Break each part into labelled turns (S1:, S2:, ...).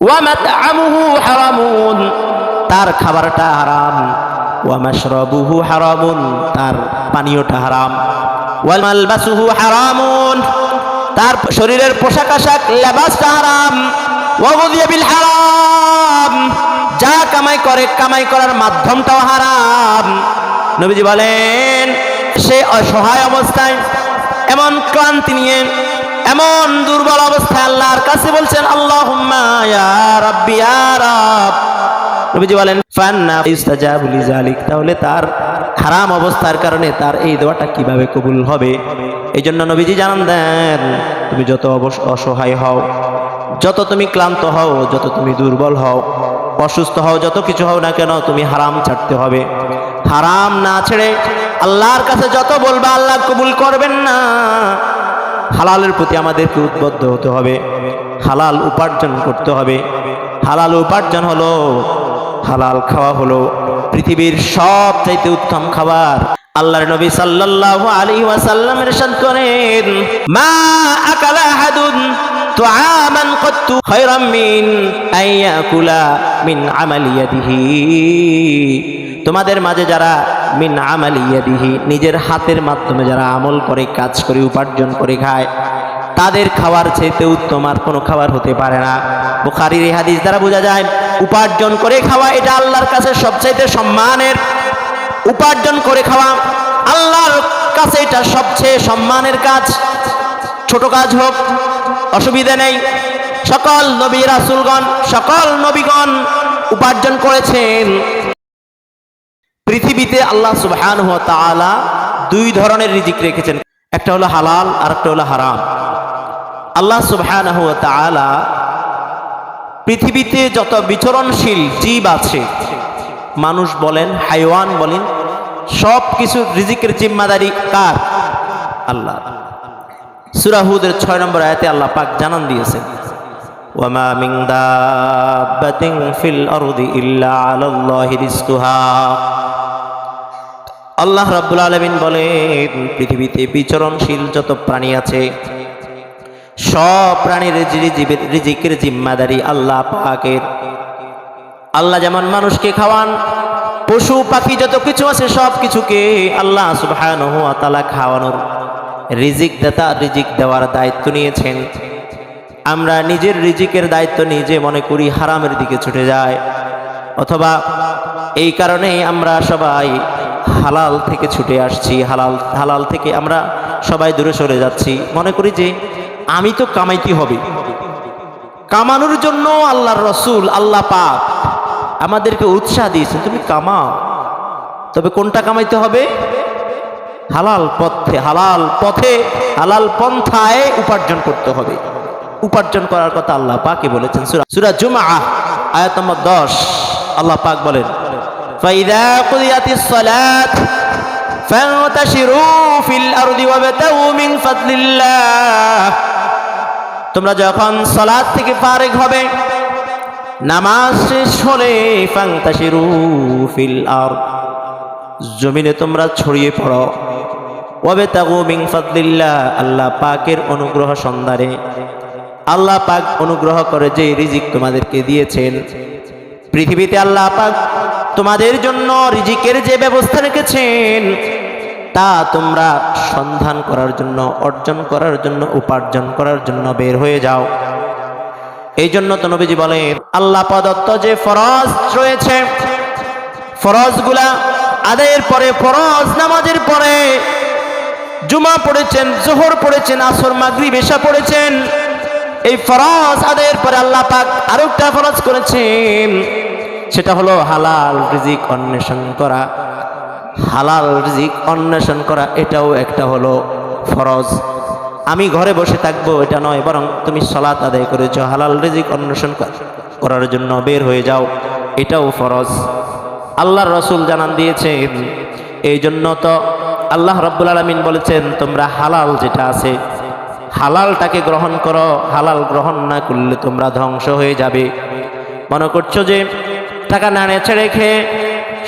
S1: ওয়া মাতআমুহু হারামুন, তার খাবারটা হারাম। ওয়া মাশরাবুহু হারামুন, তার পানীয়টা হারাম। ওয়া মালবাসুহু হারামুন, তার শরীরের পোশাক আশাক লেবাসটা হারাম। ওয়া গুযিয়া বিল হারাম, যা কামাই করে কামাই করার মাধ্যমটাও হারাম। নবীজি বলেন সে অসহায় অবস্থায়, এমন ক্লান্তি নিয়ে, এমন দুর্বল অবস্থায় আল্লাহর কাছে বলছেন আল্লাহুম্মা ইয়া রাব্বি ইয়া রাব। নবীজি বলেন ফান্না ইস্তাজাবু লিযালিক, তাহলে তার হারাম অবস্থার কারণে তার এই দোয়াটা কিভাবে কবুল হবে? এই জন্য নবীজি জানান দেন, তুমি যত অসহায় হও, যত তুমি ক্লান্ত হও, যত তুমি দুর্বল হও, অসুস্থ হও, যত কিছু হও না কেন, তুমি হারাম ছাড়তে হবে। হারাম না ছেড়ে আল্লাহর কাছে যত বলবা আল্লাহ কবুল করবেন না। হালালের প্রতি আমাদেরকে উদ্বুদ্ধ হতে হবে, হালাল উপার্জন করতে হবে। হালাল উপার্জন হলো, হালাল খাওয়া হলো পৃথিবীর সবচাইতে উত্তম খাবার। আল্লাহর নবী সাল্লাল্লাহু আলাইহি ওয়াসাল্লাম ইরশাদ করেন, মা আকালা আহাদুন তুআমান কাত্তু খায়রাম মিন আইয়াকুলা মিন আমালি ইয়াদিহি। তোমাদের মাঝে যারা মিন আমালি ইয়াদিহি, নিজের হাতের মাধ্যমে যারা আমল করে, কাজ করে, উপার্জন করে খায়, তাদের খাওয়ার চাইতে উত্তম আর কোনো খাবার হতে পারে না। বুখারীর এই হাদিস দ্বারা বোঝা যায় উপার্জন করে খাওয়া এটা আল্লাহর কাছে সবচাইতে সম্মানের। উপার্জন করে খাওয়া আল্লাহর কাছে এটা সবচেয়ে সম্মানের কাজ। ছোট কাজ হোক অসুবিধা নেই। সকল নবী রাসূলগণ, সকল নবীগণ উপার্জন করেছেন। পৃথিবীতে আল্লাহ সুবহানাহু ওয়া তাআলা দুই ধরনের রিজিক রেখেছেন, একটা হলো হালাল আর একটা হলো হারাম। আল্লাহ সুবহানাহু ওয়া তাআলা পৃথিবীতে যত বিচরণশীল জীব আছে, মানুষ বলেন, হাইওয়ান বলেন, সব কিছু রিজিকের জিম্মাদারি কার? আল্লাহ। সূরা হুদের 6 নম্বর আয়াতে আল্লাহ পাক জানান দিয়েছেন, ওয়া মা মিন দাব্বাতিন ফিল আরদি ইল্লা আলাল্লাহি রিজকুহা। আল্লাহ রাব্বুল আলামিন বলেন, পৃথিবীতে বিচরণশীল যত প্রাণী আছে, সব প্রাণীর রিজিকের জিম্মাদারি আল্লাহ পাকের। আল্লাহ যেমন মানুষকে খাওয়ান, পশু পাখি যত কিছু আছে সব কিছুকে আল্লাহ সুবহানাহু ওয়া তাআলা খাওয়ানোর, রিজিক দাতা, রিজিক দেওয়ার দায়িত্ব নিয়েছেন। আমরা নিজের রিজিকের দায়িত্ব নিজে মনে করি, হারামের দিকে ছুটে যায়, অথবা এই কারণেই আমরা সবাই হালাল থেকে ছুটে আসছি, হালাল থেকে আমরা সবাই দূরে সরে যাচ্ছি। মনে করি যে আমি তো কামাইতে হবে। কামানোর জন্য আল্লাহর রাসূল, আল্লাহ পাক আমাদেরকে উৎসাহ দিয়েছেন, তুমি কামাও, তবে কোনটা কামাইতে হবে? হালাল পথে, হালাল পথে, হালাল পন্থায় উপার্জন করতে হবে। উপার্জন করার কথা আল্লাহ পাকই বলেছেন। সূরা জুমআহ আয়াত নম্বর 10 আল্লাহ পাক বলেন, ফাইযা কুদিয়াতিস সালাত ফান্তাশিরু ফিল আরদি ওয়াবতাগু মিন ফাদলিল্লাহ। তোমরা যখন সালাত থেকে ফারিগ হবে, নামাজ শেষ হলে, ফান্তাশিরু ফিল আরদ, জমিনে তোমরা ছড়িয়ে পড়ো, ওয়াবতাগু মিন ফাদলিল্লাহ, আল্লাহ পাকের অনুগ্রহ সন্ধানে। আল্লাহ পাক অনুগ্রহ করে যে রিজিক তোমাদেরকে দিয়েছেন, পৃথিবীতে আল্লাহ পাক তোমাদের জন্য রিজিকের যে ব্যবস্থা রেখেছেন, তা তোমরা সন্ধান করার জন্য, অর্জন করার জন্য, উপার্জন করার জন্য বের হয়ে যাও। এই জন্য তো নবীজি বলেন, আল্লাহ প্রদত্ত যে ফরজ রয়েছে, ফরজগুলা আদায়ের পরে, ফরজ নামাজের পরে জুমা পড়েছেন, যোহর পড়েছেন, আসর, মাগরিব, এশা পড়েছেন, এই ফরজ আদায়ের পরে আল্লাহ পাক আরো একটা ফরজ করেছেন, সেটা হলো হালাল রিজিক অন্বেষণ করা। হালাল রিজিক অন্বেষণ করা এটাও একটা হলো ফরজ। আমি ঘরে বসে থাকবো এটা নয়, বরং তুমি সালাত আদায় করেছো, হালাল রিজিক অন্বেষণ করার জন্য বের হয়ে যাও, এটাও ফরজ। আল্লাহর রাসূল জানান দিয়েছেন। এই জন্য তো আল্লাহ রাব্বুল আলামিন বলেছেন, তোমরা হালাল যেটা আছে হালালটাকে গ্রহণ করো, হালাল গ্রহণ না করলে তোমরা ধ্বংস হয়ে যাবে। মনে করছো যে টাকা নাড়ে ছেড়ে খেয়ে,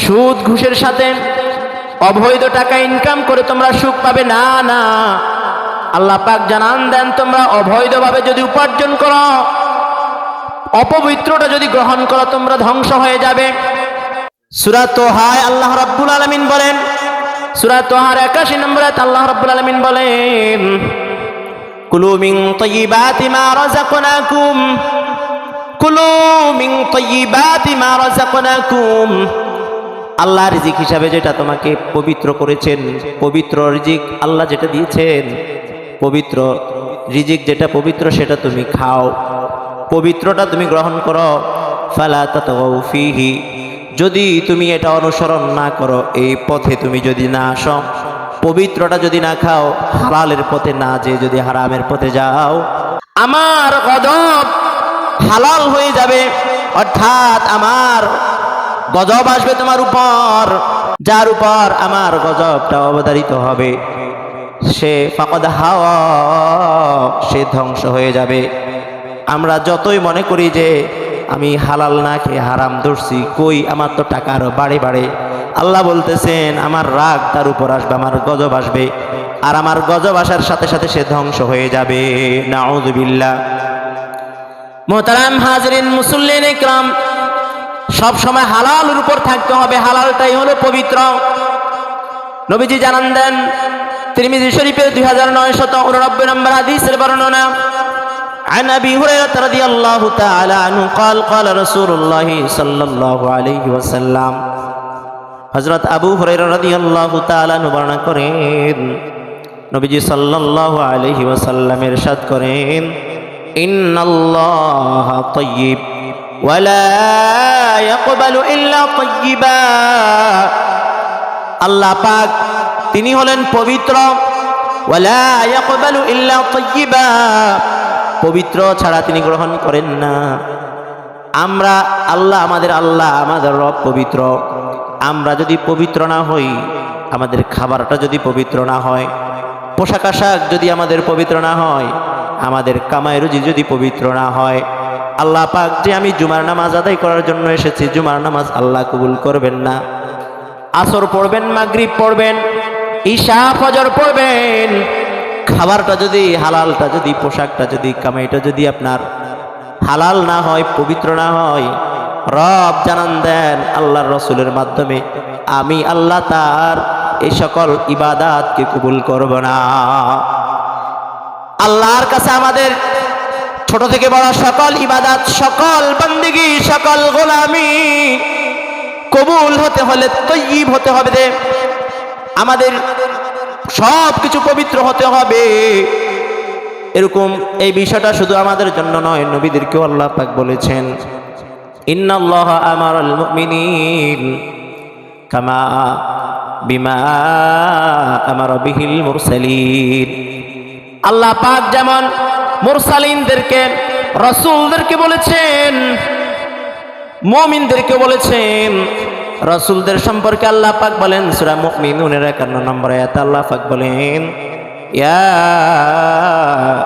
S1: সুদ ঘুষের সাথে অবৈধ টাকা ইনকাম করে তোমরা সুখ পাবে, না না। আল্লাহ পাক জানান দেন, তোমরা অবৈধভাবে যদি উপার্জন করো, অপবিত্রটা যদি গ্রহণ করো তোমরা ধ্বংস হয়ে যাবে। সূরা তোহায় আল্লাহ রাব্বুল আলামিন বলেন, সূরা তোহার 81 নম্বর আয়াত আল্লাহ রাব্বুল আলামিন বলেন, কুলু মিন তাইয়্যিবাতি মা রাযাকনাকুম, কুলু মিন তাইয়্যিবাতি মা রাযাকনাকুম। আল্লাহ রিজিক হিসাবে যেটা তোমাকে পবিত্র করেছেন, পবিত্র রিজিক আল্লাহ যেটা দিয়েছেন, পবিত্র রিজিক যেটা পবিত্র সেটা তুমি খাও, পবিত্রটা তুমি গ্রহণ করো। ফালা তাতগাউ ফীহি, যদি তুমি এটা অনুসরণ না করো, এই পথে তুমি যদি না আসো, পবিত্রটা যদি না খাও, হালালের পথে না যে যদি হারামের পথে যাও, আমার গজব হালাল হয়ে যাবে, অর্থাৎ আমার গজব আসবে তোমার উপর, যার উপর আমার গজবটা অবধারিত হবে, সে ফাকাদ হাওয়া, সে ধ্বংস হয়ে যাবে। আমরা যতই মনে করি যে আমি হালাল না খেয়ে হারাম ধরছি, কই আমার তো টাকা আরো বাড়ে বাড়ে। আল্লাহ বলতেছেন আমার রাগ তার উপর আসবে, আমার গজব আসবে, আর আমার গজব আসার সাথে সাথে সে ধ্বংস হয়ে যাবে। নাউযুবিল্লাহ। মুহতারাম হাজরিন মুসল্লিন ইকরাম, সব সময় হালালের উপর থাকতে হবে, হালালটাই হলো পবিত্র। নবীজি জানান দেন তিরমিজি শরীফের 2989 নম্বর হাদিসের বর্ণনা, عن أبي هريرة رضي الله تعالى عنه قال قال رسول الله صلى الله عليه وسلم, হযরত আবু হুরায়রা রাদিয়াল্লাহু তাআলা বর্ণনা করেন, নবীজি সাল্লাল্লাহু আলাইহি ওয়াসাল্লাম ইরশাদ করেন, ইন্নাল্লাহা তাইয়্যিব ওয়া লা ইয়াকবালু ইল্লা তাইয়্যিবা। আল্লাহ পাক তিনি হলেন পবিত্র, ওয়া লা ইয়াকবালু ইল্লা তাইয়্যিবা, পবিত্র ছাড়া তিনি গ্রহণ করেন না। আমরা আমাদের রব পবিত্র, আমরা যদি পবিত্র না হই, আমাদের খাবারটা যদি পবিত্র না হয়, পোশাক আশাক যদি আমাদের পবিত্র না হয়, আমাদের কামাই রুজি যদি পবিত্র না হয়, আল্লাহ পাক যে আমি জুমার নামাজ আদায় করার জন্য এসেছি, জুমার নামাজ আল্লাহ কবুল করবেন না। আসর পড়বেন, মাগরিব পড়বেন, ঈশা ফজর পড়বেন, খাবারটা যদি হালালটা যদি পোশাকটা যদি কামাইটা যদি আপনার হালাল না হয়, পবিত্র না হয়, রব জানান দেন আল্লাহর রসুলের মাধ্যমে, আমি আল্লাহ তার এই সকল ইবাদাতকে কবুল করব না। আল্লাহর কাছে আমাদের ছোট থেকে বড় সকল ইবাদাত, সকল বন্দেগী, সকল গোলামি কবুল হতে হলে তয়্যিব হতে হবে, আমাদের সব কিছু পবিত্র হতে হবে। এরকম এই বিষয়টা শুধু আমাদের জন্য নয়, নবীদেরকেও আল্লাহ পাক বলেছেন, ইন্নাল্লাহা আমারাল মুমিনিন কামা বিমা আমারা বিহিল মুরসালিন। আল্লাহ পাক যেমন মুরসালিনদেরকে, রাসূলদেরকে বলেছেন, মুমিনদেরকে বলেছেন। রাসূলদের সম্পর্কে আল্লাহ পাক বলেন সূরা মুমিনুনের 51 নম্বর আয়াতে আল্লাহ পাক বলেন, ইয়া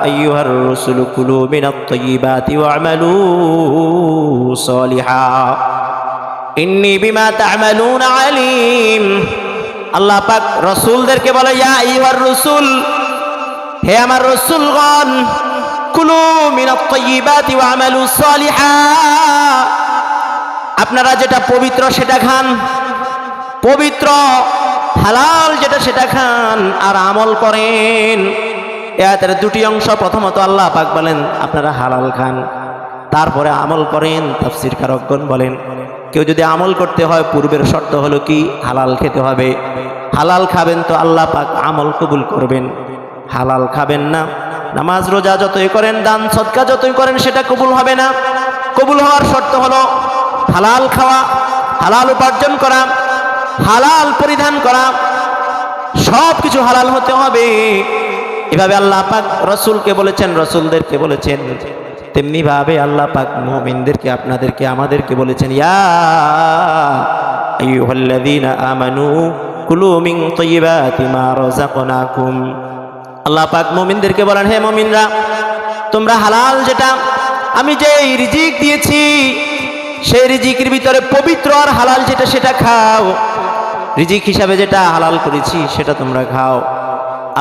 S1: আইয়ুহার রাসূলু কুলু মিনাত তাইয়্যিবাতি ওয়া'মালু সালিহা ইন্নী বিমা তা'মালুনা আলীম। আল্লাহ পাক রাসূলদেরকে বলে, ইয়া আইয়ুহার রাসূল, হে আমার রাসূলগণ, কুলু মিনাত তাইয়্যিবাতি ওয়া'মালু সালিহা, আপনারা যেটা পবিত্র সেটা খান, পবিত্র হালাল যেটা সেটা খান, আর আমল করেন। এর দুটি অংশ, প্রথমত আল্লাহ পাক বলেন আপনারা হালাল খান, তারপরে আমল করেন। তাফসীরকারগণ বলেন কেউ যদি আমল করতে হয়, পূর্বের শর্ত হলো কি, হালাল খেতে হবে। হালাল খাবেন তো আল্লাহ পাক আমল কবুল করবেন, হালাল খাবেন না, নামাজ রোজা যতই করেন, দান সদকা যতই করেন, সেটা কবুল হবে না। কবুল হওয়ার শর্ত হলো হালাল খাওয়া, হালাল উপার্জন করা, হালাল পরিধান করা, সব কিছু হালাল হতে হবে। এভাবে আল্লাহ পাক রসুলকে বলেছেন, রসুলদেরকে বলেছেন, তেমনি ভাবে আল্লাহ পাক মুমিনদেরকে, আপনাদেরকে, আমাদেরকে বলেছেন, ইয়া আইয়ুহাল্লাযীনা আমানু কুলু মিন তাইয়্যিবাতি মা রাযাকনাকুম। আল্লাহ পাক মুমিনদেরকে বলেন, হে মুমিনরা, তোমরা হালাল যেটা আমি যে রিজিক দিয়েছি, সেই রিজিকের ভিতরে পবিত্র আর হালাল যেটা সেটা খাও। রিজিক হিসাবে যেটা হালাল করেছি সেটা তোমরা খাও।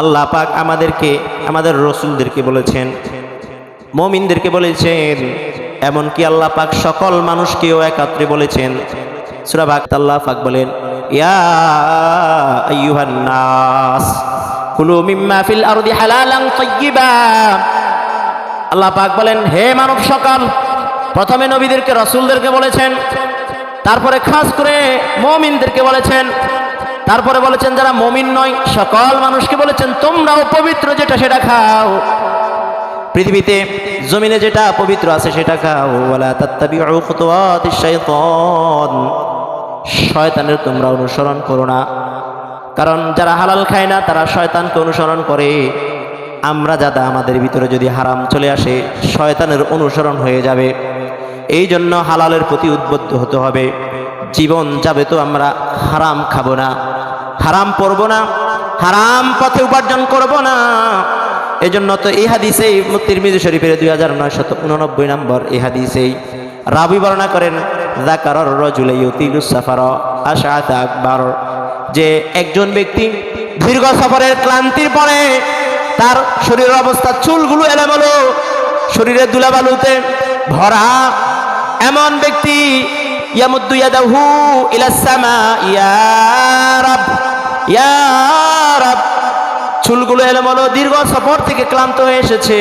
S1: আল্লাহ পাক আমাদেরকে, আমাদের রসুলদেরকে বলেছেন, মুমিনদেরকে বলেছেন, এমনকি আল্লাহ পাক সকল মানুষকেও একত্রে বলেছেন। সূরা বাকারা আল্লাহ পাক বলেন, ইয়া আইয়ুহান নাস কুলু মিম্মা ফিল আরদি হালালান তাইয়্যিবা। আল্লাহ পাক বলেন, হে মানব সকল, প্রথমে নবীদেরকে, রাসূলদেরকে বলেছেন, তারপরে খাস করে মুমিনদেরকে বলেছেন, তারপরে বলেছেন যারা মুমিন নয় সকল মানুষকে বলেছেন তোমরাও পবিত্র যেটা সেটা খাও, পৃথিবীতে জমিনে যেটা পবিত্র আছে সেটা খাও। ওয়ালা তাত্তাবিউ খুতুওয়াতিশ শাইতান, শয়তানের তোমরা অনুসরণ করো না, কারণ যারা হালাল খায় না তারা শয়তানকে অনুসরণ করে। আমরা যারা আমাদের ভিতরে যদি হারাম চলে আসে শয়তানের অনুসরণ হয়ে যাবে। এই জন্য হালালের প্রতি উদ্বুদ্ধ হতে হবে। জীবন যাবে তো আমরা হারাম খাবো না, হারাম পরব না, হারাম পথে উপার্জন করব না। এজন্য তো এই হাদিসেই তিরমিজি শরীফের 2989 নম্বর এই হাদিসেই রাবী বর্ণনা করেন, যাকারার রাজুলা ইউতিলুস সাফার আশআতা আকবার, যে একজন ব্যক্তি দীর্ঘ সফরের ক্লান্তির পরে তার শরীরের অবস্থা, চুলগুলো এলোমেলো, শরীরের ধুলাবালুতে ভরা এমন ব্যক্তি, ইয়ামুদ্দু ইয়াদাহু ইলাস সামা, ইয়া রাব ইয়া রাব, চুলগুলো এলোমেলো, দীর্ঘ সফর থেকে ক্লান্ত হয়ে এসেছে।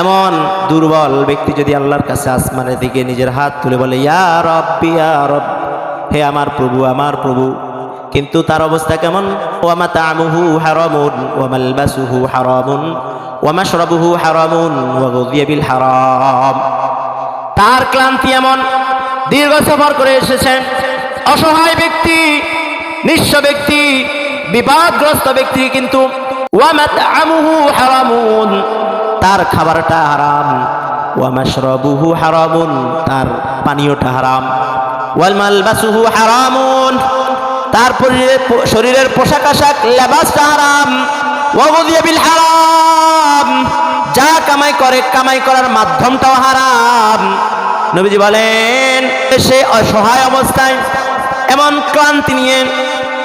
S1: এমন দুর্বল ব্যক্তি যদি আল্লাহর কাছে আসমানের দিকে নিজের হাত তুলে বলে, ইয়া রাব্বি ইয়া রাব, হে আমার প্রভু আমার প্রভু, কিন্তু তার অবস্থা কেমন? ওয়া মাতামুহু হারামুন ওয়া মালবাসুহু হারামুন ওয়া মাশরাবুহু হারামুন ওয়া গুযিয়া বিল হারাম। তার ক্লান্তি এমন, দীর্ঘ সফর করে এসেছেন, অসহায় ব্যক্তি, নিঃস্ব ব্যক্তি, বিপদগ্রস্ত ব্যক্তি, কিন্তু ওয়া মাতামুহু হারামুন, তার খাবারটা হারাম, ওয়া মাশরাবুহু হারামুন, তার পানীয়টা হারাম, ওয়াল মালবাসুহু হারামুন, তার শরীরের পোশাক আশাক লেবাসটা হারাম, ওয়া গুযিয়া বিল হারাম, যা কামাই করে কামাই করার মাধ্যমটাও হারাম। নবীজি বলেন, সে অসহায় অবস্থায় এমন ক্লান্তি নিয়ে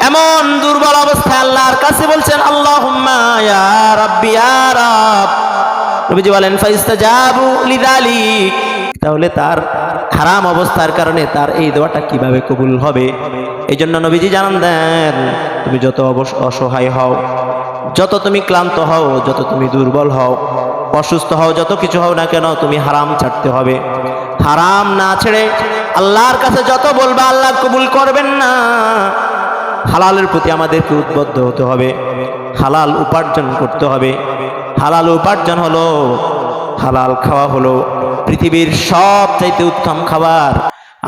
S1: এমন দুর্বল অবস্থায় আল্লাহর কাছে বলছেন, আল্লাহুম্মা ইয়া রাব্বি ইয়া রাব। নবীজি বলেন, ফাইস্তাজাবু লিযালিক, তাহলে তার হারাম অবস্থার কারণে তার এই দোয়াটা কিভাবে কবুল হবে? এই জন্য নবীজি জানান দেন, তুমি যত অসহায় হও, যত তুমি ক্লান্ত হও, যত তুমি দুর্বল হও, অসুস্থ হও, যত কিছু হও না কেন, তুমি হারাম ছাড়তে হবে। হারাম না ছেড়ে আল্লাহর কাছে যত বলবা আল্লাহ কবুল করবেন না। হালালের প্রতি আমাদেরকে উদ্বুদ্ধ হতে হবে, হালাল উপার্জন করতে হবে। হালাল উপার্জন হলো, হালাল খাওয়া হলো পৃথিবীর সবচাইতে উত্তম খাবার।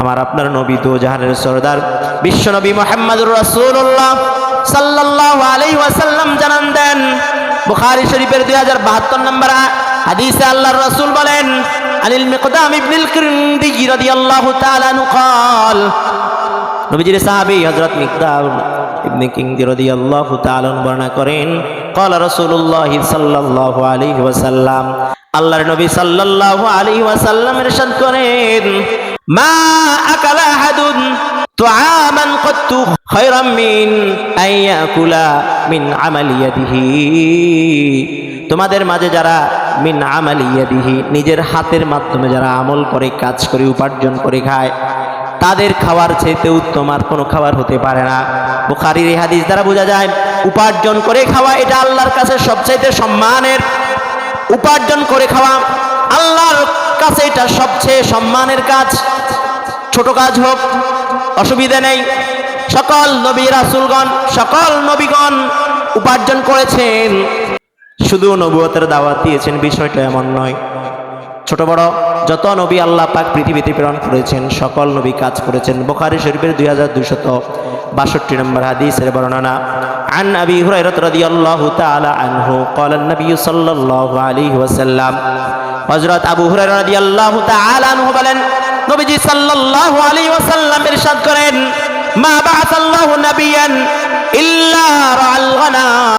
S1: আমার আপনার নবী তো জাহানের সরদার বিশ্ব নবী মুহাম্মদুর রাসূলুল্লাহ সাল্লাল্লাহু আলাইহি ওয়াসাল্লাম জানান দেন, বুখারী শরীফের 2072 নম্বর হাদিসে আল্লাহর রাসূল বলেন, আনিল মিকদাম ইবনুল কিরন্দি রাদিয়াল্লাহু তাআলা আনহু قال, নবীজির সাহাবী হযরত মিকদাম ইবনে কিরন্দি রাদিয়াল্লাহু তাআলা বর্ণনা করেন, قال রাসূলুল্লাহ সাল্লাল্লাহু আলাইহি ওয়াসাল্লাম, আল্লাহর নবী সাল্লাল্লাহু আলাইহি ওয়াসাল্লাম ইরশাদ করেন, মা আকালা আহাদুন তুআমান কাত্তু খায়রাম মিন আইয়াকুলা মিন আমালি ইয়াদিহি, তোমাদের মাঝে যারা মিন আমালি ইয়াদিহি, নিজের হাতের মাধ্যমে যারা আমল করে, কাজ করে, উপার্জন করে খায়, তাদের খাওয়ার চাইতে উত্তম আর কোনো খাবার হতে পারে না। বুখারীর এই হাদিস দ্বারা বোঝা যায় উপার্জন করে খাওয়া এটা আল্লাহর কাছে সবচাইতে সম্মানের। উপার্জন করে খাওয়া আল্লাহর কাছে এটা সবচেয়ে সম্মানের কাজ। ছোট কাজ হোক অসুবিধা নেই, সকল নবী রাসূলগণ, সকল নবীগণ উপার্জন করেছেন, শুধু নবুয়তের দাওয়াত দিয়েছেন বিষয়টা এমন নয়। ছোট বড় যত নবী আল্লাহ পাক পৃথিবীতে প্রেরণ করেছেন সকল নবী কাজ করেছেন। বুখারী শরীফের 2262 নম্বর হাদিসের বর্ণনা, আন আবি হুরায়রা রাদিয়াল্লাহু তাআলা আনহু قال النبي صلى الله عليه وسلم, হযরত আবু হুরায়রা রাদিয়াল্লাহু তাআলা আনহু বলেন, নবীজি সাল্লাল্লাহু আলাইহি ওয়াসাল্লাম ইরশাদ করেন, মা বাআসাল্লাহু নাবিয়ান ইল্লা রাআল গানাম।